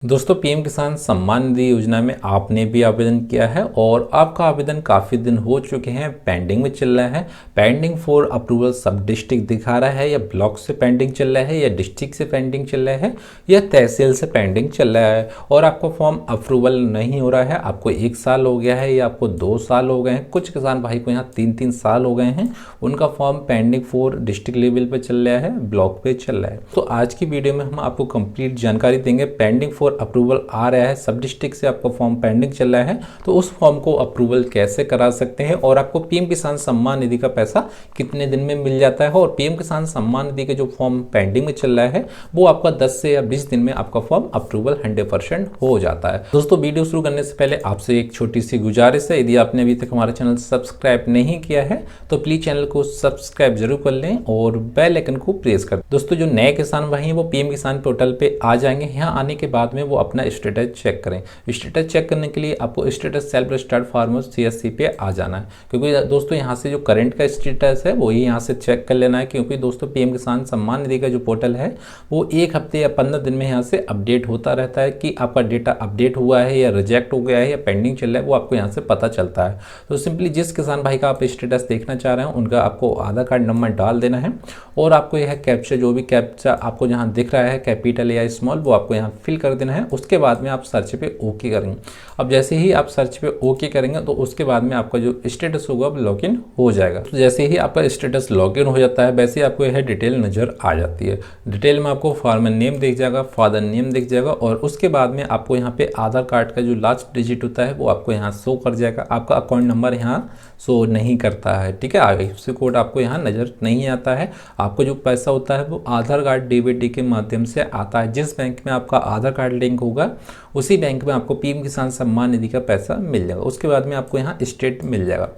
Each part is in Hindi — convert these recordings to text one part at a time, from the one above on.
दोस्तों पीएम किसान सम्मान निधि योजना में आपने भी आवेदन किया है और आपका आवेदन काफ़ी दिन हो चुके हैं, पेंडिंग में चल रहा है। पेंडिंग फॉर अप्रूवल सब डिस्ट्रिक्ट दिखा रहा है, या ब्लॉक से पेंडिंग चल रहा है, या डिस्ट्रिक्ट से पेंडिंग चल रहा है, या तहसील से पेंडिंग चल रहा है और आपका फॉर्म अप्रूवल नहीं हो रहा है। आपको 1 साल हो गया है या आपको 2 साल हो गए हैं। कुछ किसान भाई को यहाँ 3-3 साल हो गए हैं, उनका form pending for district level पर चल रहा है, ब्लॉक पे चल रहा है। तो आज की वीडियो में हम आपको कंप्लीट जानकारी देंगे। पेंडिंग फॉर अप्रूवल आ रहा है, सब डिस्ट्रिक्ट से आपका फॉर्म पेंडिंग चल रहा है, तो उस फॉर्म को अप्रूवल कैसे करा सकते हैं और आपको पीएम किसान सम्मान निधि का पैसा कितने दिन में मिल जाता है। और पीएम किसान सम्मान निधि के जो फॉर्म पेंडिंग में चल रहा है वो आपका 10 से या 20 दिन में आपका फॉर्म अप्रूवल 100% हो जाता है। दोस्तों वीडियो शुरू करने से पहले आपसे एक छोटी सी गुजारिश है, यदि आपने अभी तक हमारा चैनल सब्सक्राइब नहीं किया है तो प्लीज चैनल को सब्सक्राइब जरूर कर लें और बेल आइकन को प्रेस कर। दोस्तों जो नए किसान भाई हैं वो पीएम किसान पोर्टल पे आ जाएंगे। यहाँ आने के बाद में वो अपना स्टेटस चेक करें। स्टेटस चेक करने के लिए आपको status self registered farmer CSC पे आ जाना है, क्योंकि दोस्तों यहाँ से जो करंट का स्टेटस है वही यहाँ से चेक कर लेना है। क्योंकि दोस्तों पीएम किसान सम्मान निधि का जो पोर्टल है वो 1 हफ्ते या 15 दिन में यहाँ से अपडेट होता रहता है कि आपका डेटा अपडेट हुआ है या रिजेक्ट हो गया है या पेंडिंग चल रहा है, वो आपको यहाँ से पता चलता है। तो सिंपली जिस किसान भाई का आप स्टेटस देखना चाह रहे हैं उनका आपको आधार कार्ड नंबर डाल देना है और आपको यह कैप्चा, जो भी कैप्चा आपको जहाँ दिख रहा है कैपिटल या स्मॉल, वो आपको यहाँ फिल कर देना है। उसके बाद में आप सर्च पे ओके करेंगे। अब जैसे ही आप सर्च पे ओके करेंगे तो उसके बाद में आपका जो स्टेटस होगा वो लॉगिन हो जाएगा। तो जैसे ही आपका स्टेटस लॉगिन हो जाता है वैसे ही आपको यह डिटेल नज़र आ जाती है। डिटेल में आपको फार्मर नेम दिख जाएगा, फादर नेम दिख जाएगा और उसके बाद में आपको यहाँ पे आधार कार्ड का जो लास्ट डिजिट होता है वो आपको यहाँ शो कर जाएगा। आपका अकाउंट नंबर यहाँ शो नहीं करता है, ठीक है। IFSC कोड आपको यहाँ नज़र नहीं आता है। आपको जो पैसा होता है वो आधार कार्ड DBT के माध्यम से आता है। जिस बैंक में आपका आधार कार्ड लिंक होगा उसी बैंक में आपको पीएम किसान सम्मान निधि का पैसा मिल जाएगा। उसके बाद में आपको यहाँ स्टेट मिल जाएगा।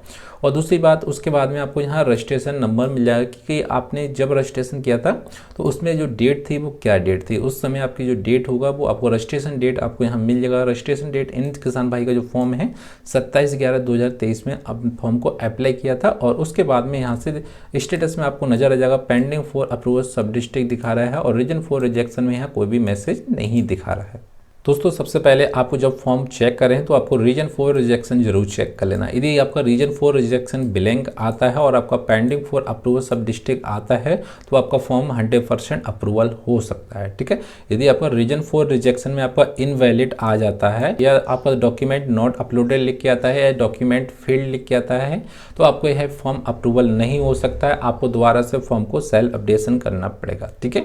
और दूसरी बात, उसके बाद में आपको यहाँ रजिस्ट्रेशन नंबर मिल जाएगा कि आपने जब रजिस्ट्रेशन किया था तो उसमें जो डेट थी वो क्या डेट थी। उस समय आपकी जो डेट होगा वो आपको रजिस्ट्रेशन डेट आपको यहाँ मिल जाएगा। रजिस्ट्रेशन डेट इन किसान भाई का जो फॉर्म है 27/11/2023 में अब फॉर्म को अप्लाई किया था। और उसके बाद में यहाँ से स्टेटस में आपको नजर आ जाएगा पेंडिंग फॉर अप्रूवल सब डिस्ट्रिक्ट दिखा रहा है और रीजन फॉर रिजेक्शन में यहाँ कोई भी मैसेज नहीं दिखा रहा है। दोस्तों सबसे पहले आपको जब फॉर्म चेक करें तो आपको रीजन फॉर रिजेक्शन जरूर चेक कर लेना। यदि आपका रीजन फॉर रिजेक्शन ब्लैंक आता है और आपका पेंडिंग फॉर अप्रूवल सब डिस्ट्रिक्ट आता है तो आपका फॉर्म 100% अप्रूवल हो सकता है, ठीक है। यदि आपका रीजन फॉर रिजेक्शन में आपका इनवैलिड आ जाता है या आपका डॉक्यूमेंट नॉट अपलोडेड लिख के आता है या डॉक्यूमेंट फील्ड लिख के आता है तो आपको यह फॉर्म अप्रूवल नहीं हो सकता है। आपको दोबारा से फॉर्म को सेल्फ अपडेशन करना पड़ेगा, ठीक है।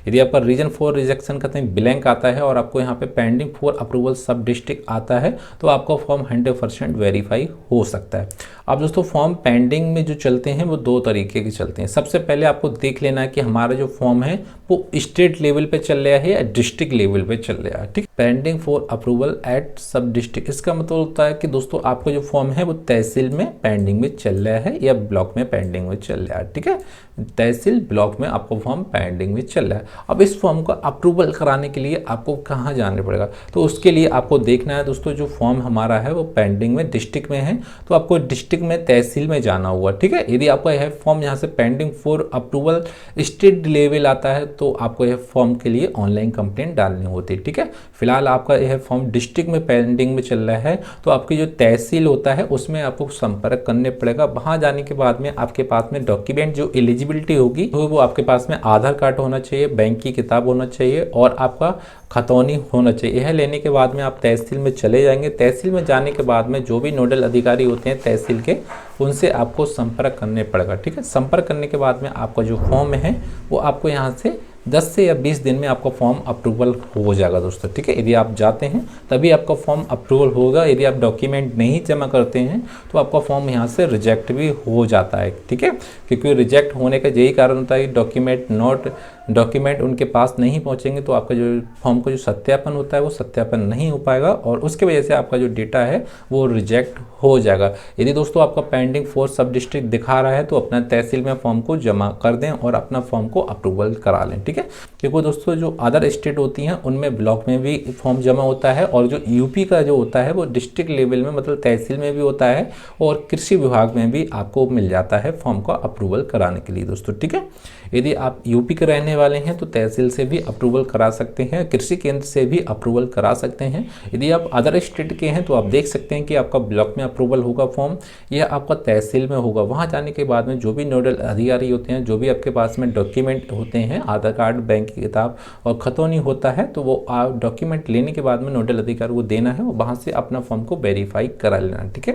यदि आपका रीजन फॉर रिजेक्शन कहते हैं ब्लैंक आता है और आपको यहाँ पे पेंडिंग फॉर अप्रूवल सब डिस्ट्रिक्ट आता है तो आपका फॉर्म 100% वेरीफाई हो सकता है। अब दोस्तों फॉर्म पेंडिंग में जो चलते हैं वो 2 तरीके के चलते हैं। सबसे पहले आपको देख लेना है कि हमारा जो फॉर्म है वो स्टेट लेवल पे चल रहा है या डिस्ट्रिक्ट लेवल पे चल रहा है, ठीक। पेंडिंग फॉर अप्रूवल एट सब डिस्ट्रिक्ट, इसका मतलब होता है कि दोस्तों आपका जो फॉर्म है वो तहसील में पेंडिंग में चल रहा है या ब्लॉक में पेंडिंग में चल रहा है, ठीक है। तहसील ब्लॉक में आपका फॉर्म पेंडिंग में चल रहा है। अब इस फॉर्म का अप्रूवल कराने के लिए आपको कहाँ जाना पड़ेगा, तो उसके लिए आपको देखना है दोस्तों जो फॉर्म हमारा है वो पेंडिंग में डिस्ट्रिक्ट में है तो आपको डिस्ट्रिक्ट में तहसील में जाना होगा, ठीक है। यदि आपका यह फॉर्म यहाँ से pending for approval state level आता है तो आपको यह फॉर्म के लिए ऑनलाइन कंप्लेंट डालनी होती है, ठीक है। फिलहाल आपका यह फॉर्म डिस्ट्रिक्ट में पेंडिंग में चल रहा है तो आपकी जो तहसील होता है उसमें आपको संपर्क करने पड़ेगा। वहाँ जाने के बाद में आपके पास में डॉक्यूमेंट जो एलिजिबिलिटी होगी तो वो आपके पास में आधार कार्ड होना चाहिए, बैंक की किताब होना चाहिए और आपका खतौनी होना चाहिए। यह लेने के बाद में आप तहसील में चले जाएंगे। तहसील में जाने के बाद में जो भी नोडल अधिकारी होते हैं तहसील के उनसे आपको संपर्क करने पड़ेगा, ठीक है। संपर्क करने के बाद में आपका जो फॉर्म है वो आपको यहाँ से 10 से या 20 दिन में आपका फॉर्म अप्रूवल हो जाएगा दोस्तों, ठीक है। यदि आप जाते हैं तभी आपका फॉर्म अप्रूवल होगा। यदि आप डॉक्यूमेंट नहीं जमा करते हैं तो आपका फॉर्म यहाँ से रिजेक्ट भी हो जाता है, ठीक है। क्योंकि रिजेक्ट होने का यही कारण होता है कि डॉक्यूमेंट उनके पास नहीं पहुँचेंगे तो आपका जो फॉर्म का जो सत्यापन होता है वो सत्यापन नहीं हो पाएगा और उसके वजह से आपका जो डेटा है वो रिजेक्ट हो जाएगा। यदि दोस्तों आपका पेंडिंग फॉर सब डिस्ट्रिक्ट दिखा रहा है तो अपना तहसील में फॉर्म को जमा कर दें और अपना फॉर्म को अप्रूवल करा लें, ठीक है। ठीक है, क्योंकि दोस्तों जो अदर स्टेट होती हैं उनमें ब्लॉक में भी फॉर्म जमा होता है, और जो यूपी का जो होता है वो डिस्ट्रिक्ट लेवल में मतलब तहसील में भी होता है, और कृषि विभाग में भी आपको मिल जाता है फॉर्म का अप्रूवल कराने के लिए दोस्तों। ठीक है, यदि आप यूपी के रहने वाले हैं तो तहसील से भी अप्रूवल करा सकते हैं, कृषि केंद्र से भी अप्रूवल करा सकते हैं। यदि आप अदर स्टेट के हैं तो आप देख सकते हैं कि आपका ब्लॉक में अप्रूवल होगा फॉर्म, या आपका तहसील में होगा। वहाँ जाने के बाद में जो भी नोडल अधिकारी होते हैं, जो भी आपके पास में डॉक्यूमेंट होते हैं, आधार कार्ड, बैंक की किताब और खतौनी होता है, तो वो आप डॉक्यूमेंट लेने के बाद में नोडल अधिकारी को देना है और वहाँ से अपना फॉर्म को वेरीफाई करा लेना। ठीक है,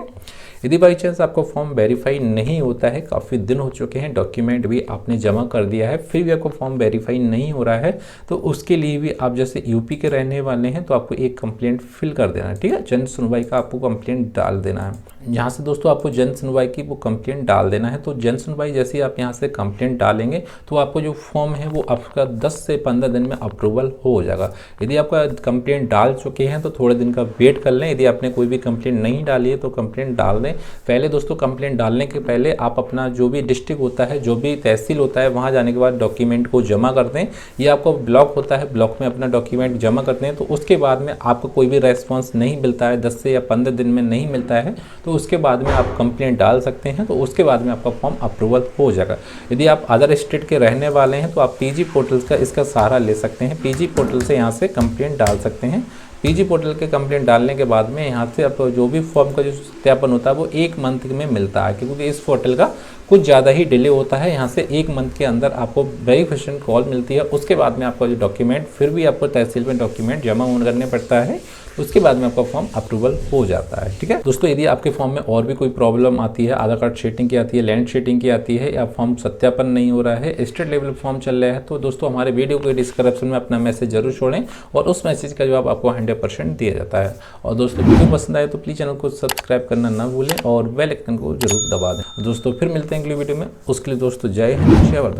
यदि बाई चांस आपका फॉर्म वेरीफाई नहीं होता है, काफ़ी दिन हो चुके हैं, डॉक्यूमेंट भी आपने जमा कर दिया है, फिर भी आपका फॉर्म वेरीफाई नहीं हो रहा है, तो उसके लिए भी आप जैसे यूपी के रहने वाले हैं तो आपको एक कंप्लेंट फिल कर देना है। ठीक है, जन सुनवाई का आपको कंप्लेंट डाल देना है। यहाँ से दोस्तों आपको जन सुनवाई की वो कंप्लेंट डाल देना है। तो जन सुनवाई जैसे ही आप यहाँ से कंप्लेंट डालेंगे तो आपको जो फॉर्म है वो आपका 10 से 15 दिन में अप्रूवल हो जाएगा। यदि आपका कंप्लेंट डाल चुके हैं तो थोड़े दिन का वेट कर लें। यदि आपने कोई भी कंप्लेंट नहीं डाली है तो कंप्लेंट डाल दें। पहले दोस्तों कंप्लेंट डालने के पहले आप अपना जो भी डिस्ट्रिक्ट होता है, जो भी तहसील होता है, वहाँ जाने के बाद डॉक्यूमेंट को जमा कर दें। ये आपको ब्लॉक होता है, ब्लॉक में अपना डॉक्यूमेंट जमा करते हैं। तो उसके बाद में आपको कोई भी रेस्पॉन्स नहीं मिलता है, 10 से या 15 दिन में नहीं मिलता है, तो उसके बाद में आप कंप्लेंट डाल सकते हैं। तो उसके बाद में आपका फॉर्म अप्रूवल हो जाएगा। यदि आप अदर स्टेट के रहने वाले हैं तो आप पीजी पोर्टल का इसका सहारा ले सकते हैं। पीजी पोर्टल से यहाँ से कंप्लेंट डाल सकते हैं। पीजी पोर्टल के कंप्लेंट डालने के बाद में यहाँ से आपको जो भी फॉर्म का जो सत्यापन होता है वो 1 मंथ में मिलता है, क्योंकि इस पोर्टल का कुछ ज़्यादा ही डिले होता है। यहाँ से 1 मंथ के अंदर आपको वेरिफिकेशन कॉल मिलती है। उसके बाद में आपका जो डॉक्यूमेंट, फिर भी आपको तहसील में डॉक्यूमेंट जमा करने पड़ता है, उसके बाद में आपका फॉर्म अप्रूवल हो जाता है। ठीक है दोस्तों, यदि आपके फॉर्म में और भी कोई प्रॉब्लम आती है, आधार कार्ड शेडिंग की आती है, लैंड शेडिंग की आती है, या फॉर्म सत्यापन नहीं हो रहा है, स्टेट लेवल फॉर्म चल रहा है, तो दोस्तों हमारे वीडियो के डिस्क्रिप्शन में अपना मैसेज जरूर छोड़ें और उस मैसेज का जवाब आपको 100% दिया जाता है। और दोस्तों वीडियो पसंद आए तो प्लीज़ चैनल को सब्सक्राइब करना ना भूलें और बेल आइकन को जरूर दबा दें। दोस्तों फिर मिलते हैं अगली वीडियो में, उसके लिए दोस्तों जय हिंद, जय भारत।